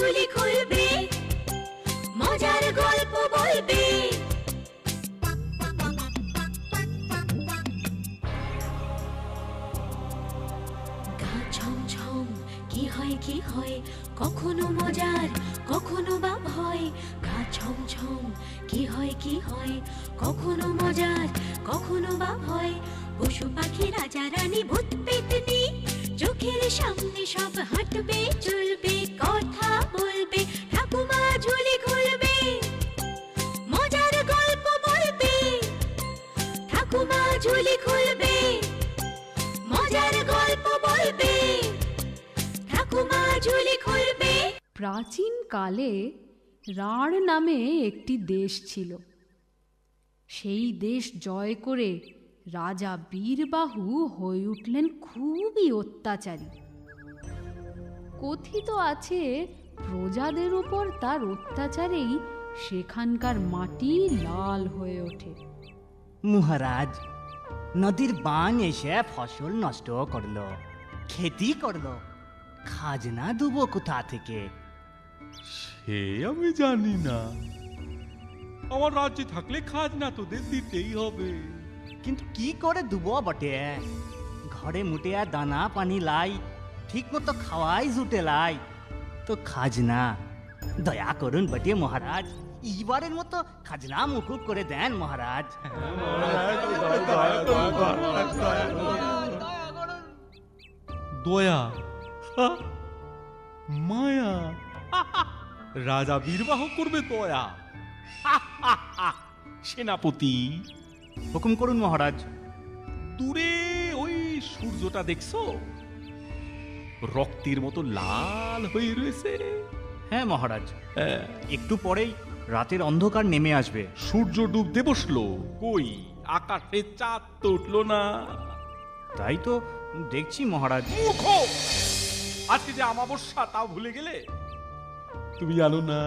ঝুলি খুলবে, মজার গল্প বলবে। গা ছমছম কি হয় কি হয়, কখনো মজার কখনো বা ভয়। গা ছমছম কি হয় কি হয়, কখনো মজার কখনো বা ভয়। পশু পাখি রাজা রানী ভূত পেতনি, চোখের সামনে সব হাঁটবে চলবে, কথা বলবে, ঠাকুমা ঝুলি খুলবে, মজার গল্প বলবে। ঠাকুমা ঝুলি খুলবে, মজার গল্প বলবে। ঠাকুমা ঝুলি খুলবে। প্রাচীন কালে রাঢ় নামে একটি দেশ ছিল। সেই দেশ জয় করে রাজা বীরবাহু হয়ে উঠলেন খুবই অত্যাচারী। কথিত আছে প্রজাদের উপর তার অত্যাচারেই সেখানকার মাটি লাল হয়ে ওঠে। মহারাজ, নদীর বান এসে ফসল নষ্ট করলো, খেতি করলো, খাজনা দেবো কোথা থেকে? সে আমি জানি না, আমার রাজ্যে থাকলে খাজনা তোদের দিতেই হবে। কিন্তু কি করে দেবো বটে? ঘরে মুটে দানা পানি লাই, ঠিক মতো খাওয়াই জুটে লাই, তো খাজনা দয়া করুন বটে মহারাজ। এইবারের মতো খাজনা মুকুব করে দেন মহারাজ। দয়া, মায়া, রাজা বীরবাহ করবে দয়া। সেনাপতি, হুকুম করুন মহারাজ। দূরে ওই সূর্যটা দেখছো? রক্তের মতো লাল হয়ে রয়েছে। হ্যাঁ মহারাজ, একটু পরেই রাতের অন্ধকার নেমে আসবে। সূর্য ডুবতে বসলো, কই আকাশে চাঁদ তো উঠলো না। তাই তো দেখছি মহারাজ। মূর্খ! আজকে যে অমাবস্যা তাও ভুলে গেলে? তুমি জানো না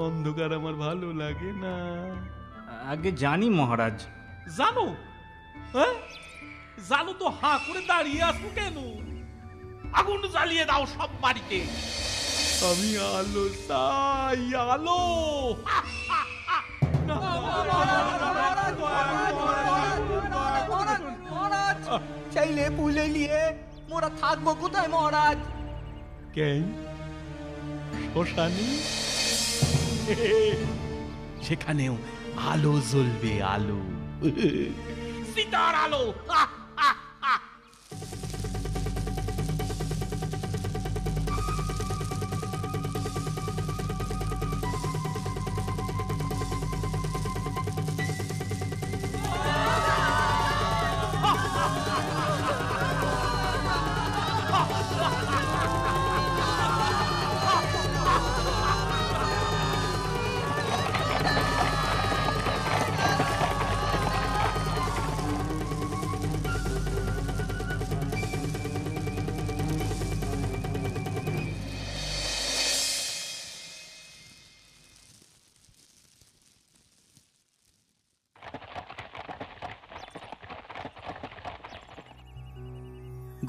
অন্ধকার আমার ভালো লাগে না। আগে জানি মহারাজ। জানো? হ্যাঁ, জানো তো হাঁ করে দাঁড়িয়ে আসো কেন? আগুন জ্বালিয়ে দাও সব বাড়িতে। আমি আলো চাই, আলো। চাইলে পুলে নিয়ে মোরা থাকবো কোথায় মহারাজ? কেন শ্মশানে? সেখানেও আলো জ্বলবে, আলো, সীতার আলো।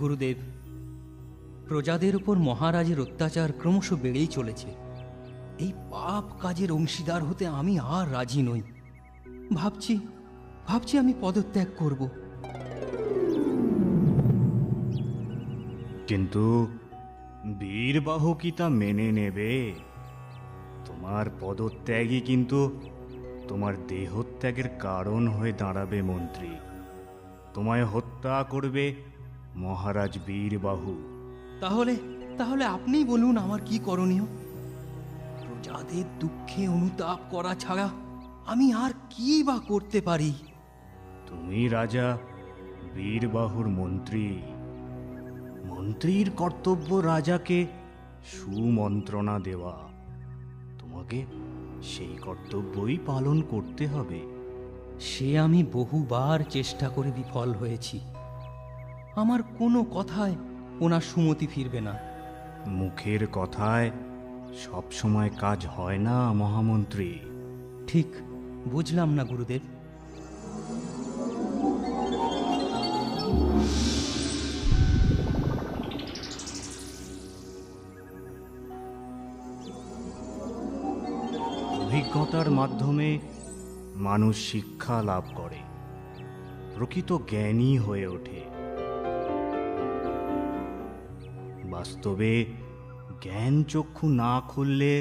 গুরুদেব, প্রজাদের উপর মহারাজের অত্যাচার ক্রমশ বেড়েই চলেছে। এই পাপ কাজের অংশীদার হতে আমি আর রাজি নই। ভাবছি আমি পদত্যাগ করব। কিন্তু বীরবাহু কি তা মেনে নেবে? তোমার পদত্যাগই কিন্তু তোমার দেহত্যাগের কারণ হয়ে দাঁড়াবে মন্ত্রী। তোমায় হত্যা করবে মহারাজ বীরবাহু। তাহলে আপনিই বলুন আমার কি করণীয়? প্রজাদের দুঃখে অনুতাপ করা ছাড়া আমি আর কি বা করতে পারি? তুমি রাজা বীরবাহুর মন্ত্রী। মন্ত্রীর কর্তব্য রাজাকে সুমন্ত্রণা দেওয়া। তোমাকে সেই কর্তব্যই পালন করতে হবে। সে আমি বহুবার চেষ্টা করে বিফল হয়েছি। আমার কোনো কথায় ওনার সুমতি ফিরবে না। মুখের কথায় সবসময় কাজ হয় না মহামন্ত্রী। ঠিক বুঝলাম না গুরুদেব। অভিজ্ঞতার মাধ্যমে মানুষ শিক্ষা লাভ করে, প্রকৃত জ্ঞানী হয়ে ওঠে। বাস্তবে জ্ঞান চক্ষু না খুললে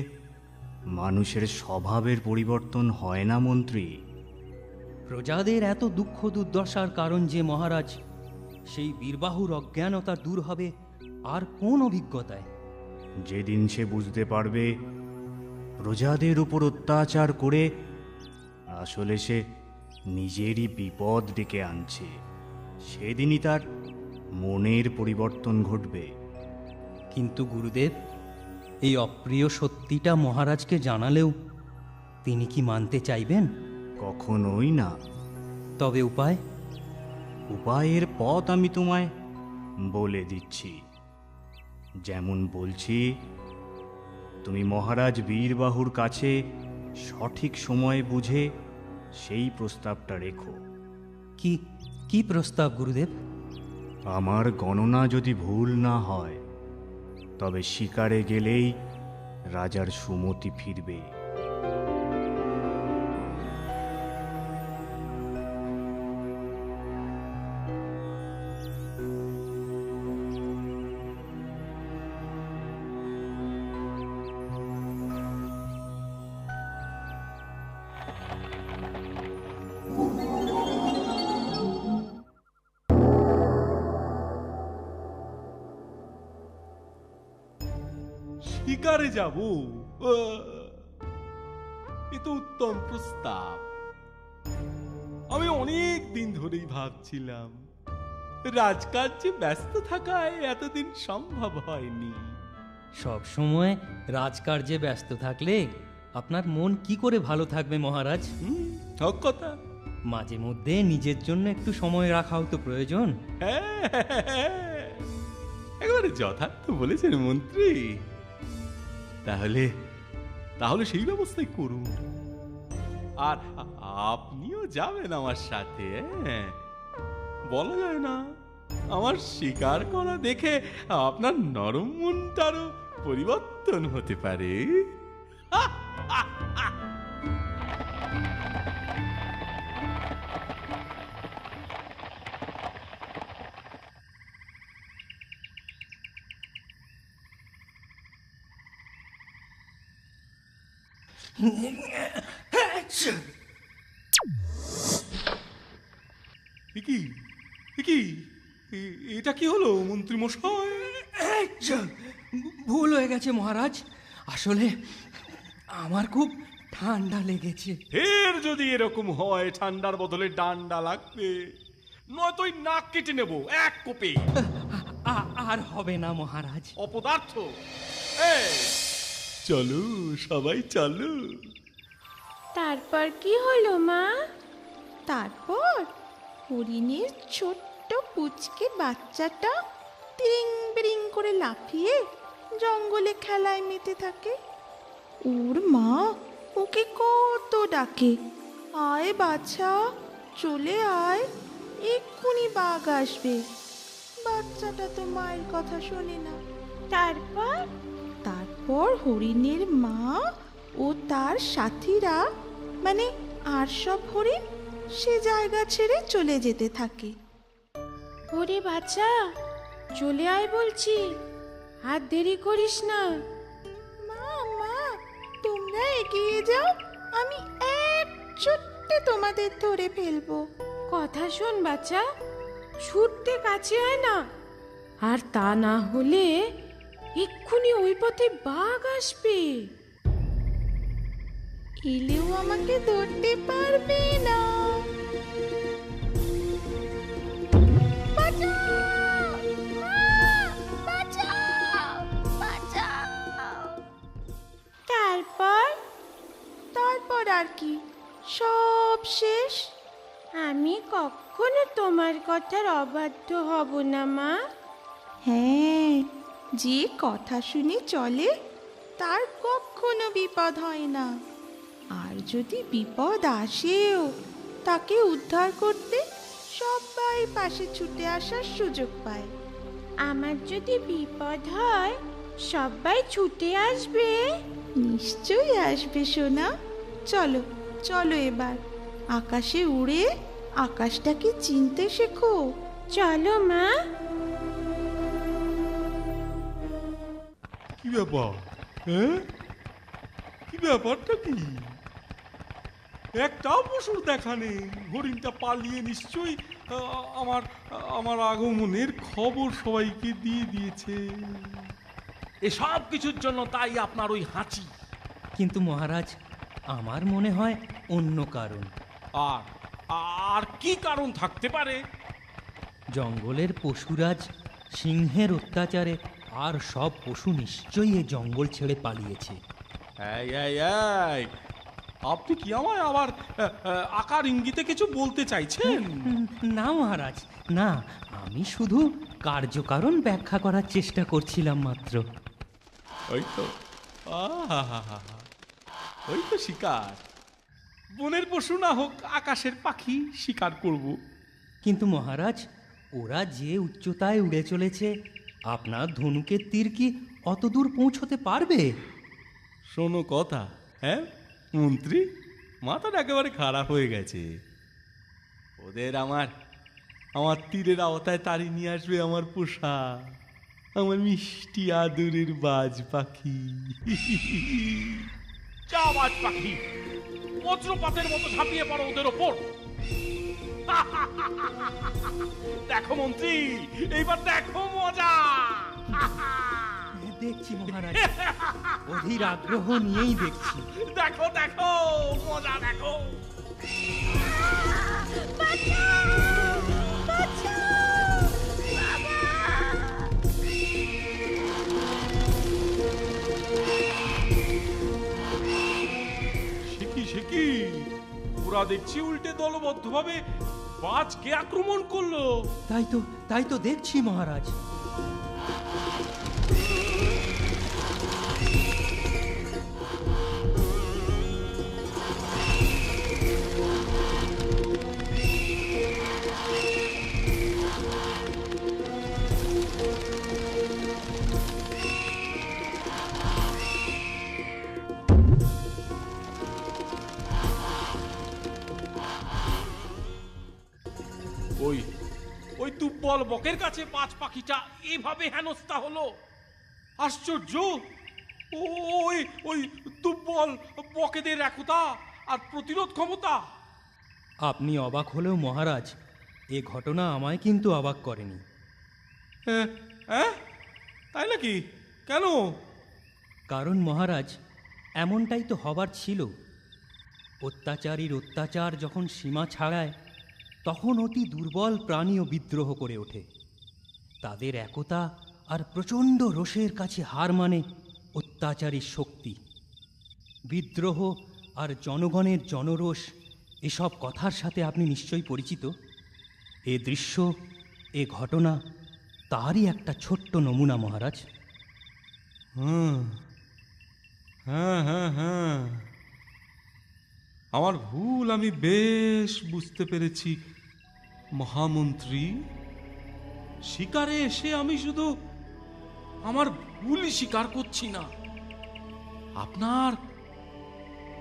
মানুষের স্বভাবের পরিবর্তন হয় না মন্ত্রী। প্রজাদের এত দুঃখ দুর্দশার কারণ যে মহারাজ, সেই বীরবাহুর অজ্ঞানতা দূর হবে আর কোন অভিজ্ঞতায়? যেদিন সে বুঝতে পারবে প্রজাদের উপর অত্যাচার করে আসলে সে নিজেরই বিপদ ডেকে আনছে, সেদিনই তার মনের পরিবর্তন ঘটবে। কিন্তু গুরুদেব, এই অপ্রিয় সত্যিটা মহারাজকে জানালেও তিনি কি মানতে চাইবেন? কখনোই না। তবে উপায়? উপায়ের পথ আমি তোমায় বলে দিচ্ছি। যেমন বলছি, তুমি মহারাজ বীরবাহুর কাছে সঠিক সময় বুঝে সেই প্রস্তাবটা রেখো। কি কি প্রস্তাব গুরুদেব? আমার গণনা যদি ভুল না হয়, তবে শিকারে গেলেই রাজার সুমতি ফিরবে। শিকারে যাব? এ তো উত্তম প্রস্তাব। আমি অনেক দিন ধরেই ভাবছিলাম, রাজকার্যে ব্যস্ত থাকায় এতদিন সম্ভব হয়নি। সব সময় রাজকার্যে ব্যস্ত থাকলে আপনার মন কি করে ভালো থাকবে মহারাজ? হক কথা। মাঝে মধ্যে নিজের জন্য একটু সময় রাখাও তো প্রয়োজন। একেবারে যথার্থ বলেছেন মন্ত্রী। তাহলে তাহলে সেই ব্যবস্থাই করুন। আর আপনিও যাবেন আমার সাথে। বলা যায় না, আমার শিকার করা দেখে আপনার নরম মনটারও পরিবর্তন হতে পারে। এটা কি হলো মন্ত্রী মশাই? ভুল হয়ে গেছে মহারাজ, আসলে আমার খুব ঠান্ডা লেগেছে। ফের যদি এরকম হয়, ঠান্ডার বদলে ডান্ডা লাগবে, নয়তো নাক কেটে নেব এক কোপে। আর হবে না মহারাজ। অপদার্থ। চলো সবাই চলো। তারপর কি হলো মা? তারপর হরিণের ছোট্ট পুচকে বাচ্চাটা তিরিং বিরিং করে লাফিয়ে জঙ্গলে খেলায় মেতে থাকে। ওর মা ওকে কত ডাকে, আয় বাছা, চলে আয়, এক্ষুনি বাঘ আসবে। বাচ্চাটা তো মায়ের কথা শোনে না। তারপর হরিণের মা ও তার সাথীরা, মানে আর সব হরিণ, সে জায়গা ছেড়ে চলে যেতে থাকে। ওরে বাচ্চা, চলে আয় বলছি, আর দেরি করিস না। মা মা, তোমরা এগিয়ে যাও, আমি এক ছুট্টে তোমাদের ধরে ফেলবো। কথা শোন বাচ্চা, ছুটতে কাছে আয় না, আর তা না হলে এক্ষুনি ওই পথে বাঘ আসবে। এলেও আমাকে ধরতে পারবে না। তারপর আর কি, সব শেষ। আমি কখনো তোমার কথার অবাধ্য হব না মা। হ্যাঁ, যে কথা শুনে চলে তার কখনো বিপদ হয় না। আর যদি বিপদ আসেও, তাকে উদ্ধার করতে সবাই পাশে ছুটে আসার সুযোগ পায়। আমার যদি বিপদ হয়, সবাই ছুটে আসবে? নিশ্চয়ই আসবে সোনা, চলো চলো এবার আকাশে উড়ে আকাশটাকে চিনতে শেখো। চলো মা। কি ব্যাপার? হ্যাঁ, কি ব্যাপারটা কি? একটাও পশুর দেখা নেই। হরিণটা পালিয়ে নিশ্চয়ই আমার আমার আগমনের খবর সবাইকে দিয়ে দিয়েছে। এসব কিছুর জন্য তাই আপনার ওই হাঁচি। কিন্তু মহারাজ, আমার মনে হয় অন্য কারণ। আর আর কি কারণ থাকতে পারে? জঙ্গলের পশুরাজ সিংহের অত্যাচারে আর সব পশু নিশ্চয়ই এ জঙ্গল ছেড়ে পালিয়েছে। এই এই এই, আপনি কি আমায় আবার আকার ইঙ্গিতে কিছু বলতে চাইছেন? না মহারাজ, না, আমি শুধু কার্যকারণ ব্যাখ্যা করার চেষ্টা করছিলাম মাত্র। ওই তো, ওই তো শিকার। বনের পশু না হোক আকাশের পাখি শিকার করব। কিন্তু মহারাজ, ওরা যে উচ্চতায় উড়ে চলেছে, আপনার ধনুকের তীর কি অত দূর পৌঁছতে পারবে? শোনো কথা, হ্যাঁ মন্ত্রী, মাথাটা একেবারে খারাপ হয়ে গেছে। ওদের আমার আমার তীরের আওতায় তাড়িয়ে নিয়ে আসবে আমার পোষা, আমার মিষ্টি আদরের বাজ পাখি। যা বাজ পাখি, বজ্রপাতের মতো ঝাঁপিয়ে পড়ো ওদের ওপর। দেখো মন্ত্রী, এইবার দেখো মজা। দেখছি মহারাজ, অধীর আগ্রহ নিয়েই দেখছি। দেখো দেখো মজা দেখো। সে ওরা দেখছি উল্টে দলবদ্ধভাবে বাজকে আক্রমণ করলো। তাই তো দেখছি মহারাজ। ওই ওই দুব্বল বকের কাছে বাজ পাখিটা এভাবে হেনস্থা হলো। আশ্চর্য! ওই ওই দুব্বল বকেদের একতা আর প্রতিরোধ ক্ষমতা। আপনি অবাক হলেও মহারাজ, এ ঘটনা আমায় কিন্তু অবাক করেনি। হ্যাঁ, তাই নাকি? কেন? কারণ মহারাজ, এমনটাই তো হবার ছিল। অত্যাচারীর অত্যাচার যখন সীমা ছাড়ায়, তখন অতি দুর্বল প্রাণীও বিদ্রোহ করে ওঠে। তাদের একতা আর প্রচণ্ড রোষের কাছে হার মানে অত্যাচারীর শক্তি। বিদ্রোহ আর জনগণের জনরোষ, এসব কথার সাথে আপনি নিশ্চয়ই পরিচিত। এ দৃশ্য, এ ঘটনা তারই একটা ছোট্ট নমুনা মহারাজ। হ্যাঁ হ্যাঁ হ্যাঁ, আমার ভুল আমি বেশ বুঝতে পেরেছি মহামন্ত্রী। শিকারে এসে আমি শুধু আমার ভুলই স্বীকার করছি না, আপনার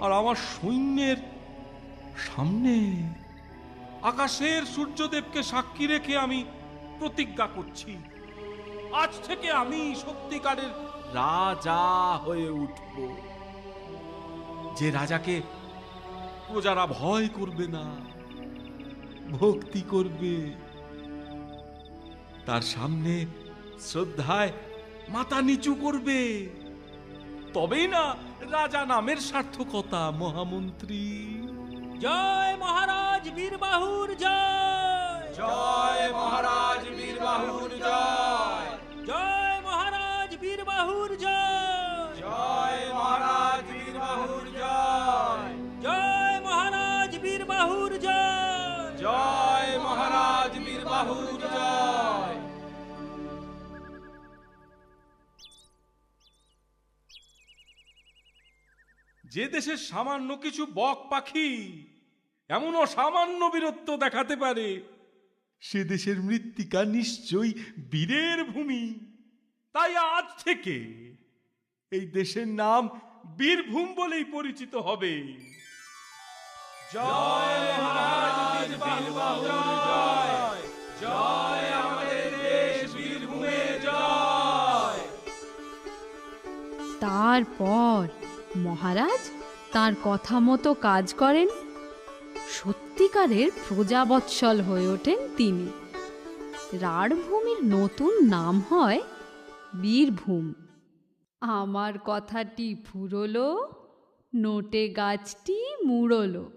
আর আমার সৈন্যের সামনে আকাশের সূর্যদেবকে সাক্ষী রেখে আমি প্রতিজ্ঞা করছি, আজ থেকে আমি সত্যিকারের রাজা হয়ে উঠব। যে রাজাকে প্রজারা ভয় করবে না, ভক্তি করবে, তার সামনে শ্রদ্ধায় মাথা নিচু করবে, তবেই না রাজা নামের সার্থকতা। মহামন্ত্রী, জয় মহারাজ বীরবাহুর জয়! জয় মহারাজ বীরবাহুর জয়! জয় মহারাজ বীরবাহুর জয়! জয় মহারাজ বীরবাহুর জয়! জয় মহারাজ বীরবাহুর জয়! জয় মহারাজ বীরবাহুর জয়! যে দেশের সামান্য কিছু বক পাখি এমন অসামান্য বীরত্ব দেখাতে পারে, সে দেশের মৃত্তিকা নিশ্চয়ই বীরের ভূমি। তাই আজ থেকে এই দেশের নাম বীরভূম বলেই পরিচিত হবে। জয় মহারাজ বীরবাহুর জয়, জয় আমাদের দেশ বীরভূমের জয়। তারপর মহারাজ তার কথা মতো কাজ করেন। সত্যিকারের প্রজাবৎসল হয়ে ওঠেন তিনি। রাঢ়ভূমির নতুন নাম হয় বীরভূম। আমার কথাটি ফুরলো, নোটে গাছটি মুড়লো।